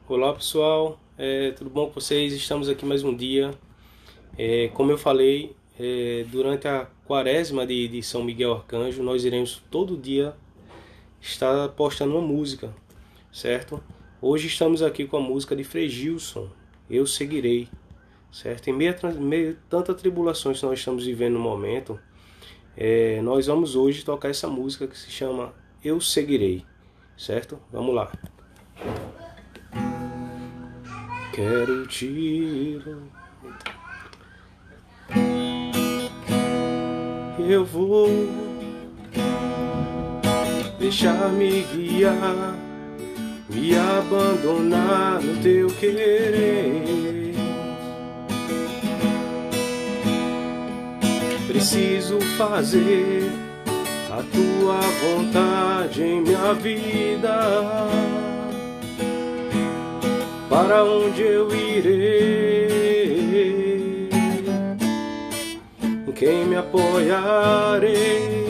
Olá pessoal, tudo bom com vocês? Estamos aqui mais um dia. Como eu falei, durante a quaresma de São Miguel Arcanjo, nós iremos todo dia estar postando uma música, certo? Hoje estamos aqui com a música de Frei Gilson, Eu Seguirei, certo? Em meio a tantas tribulações que nós estamos vivendo no momento, nós vamos hoje tocar essa música que se chama Eu Seguirei, certo? Vamos lá. Quero te ir, eu vou deixar-me guiar, me abandonar no teu querer. Preciso fazer a tua vontade em minha vida. Para onde eu irei? Em quem me apoiarei?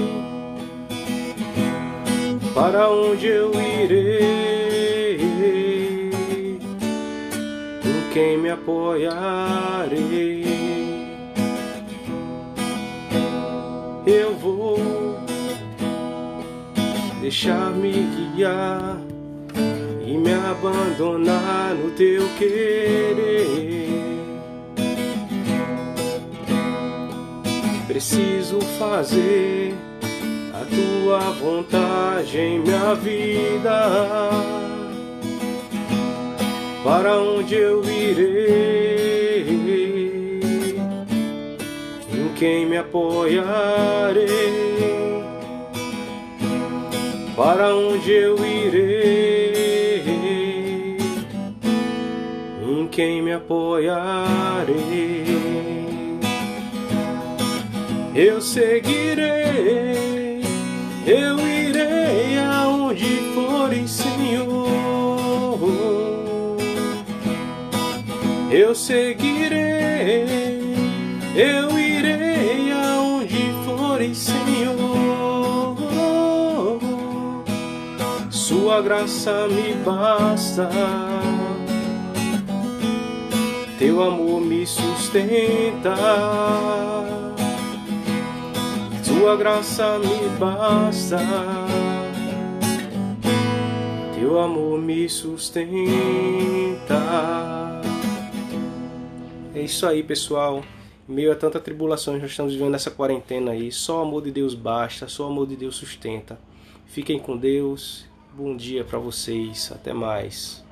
Para onde eu irei? Em quem me apoiarei? Eu vou deixar-me guiar e me abandonar no teu querer. Preciso fazer a tua vontade em minha vida. Para onde eu irei? Em quem me apoiarei? Para onde eu irei? Em quem me apoiarei? Eu seguirei, eu irei aonde fores, Senhor. Eu seguirei, eu irei aonde fores, Senhor. Sua graça me basta, teu amor me sustenta. Sua graça me basta, teu amor me sustenta. É isso aí, pessoal. Em meio a tanta tribulação, nós estamos vivendo essa quarentena aí. Só o amor de Deus basta, só o amor de Deus sustenta. Fiquem com Deus. Bom dia para vocês. Até mais.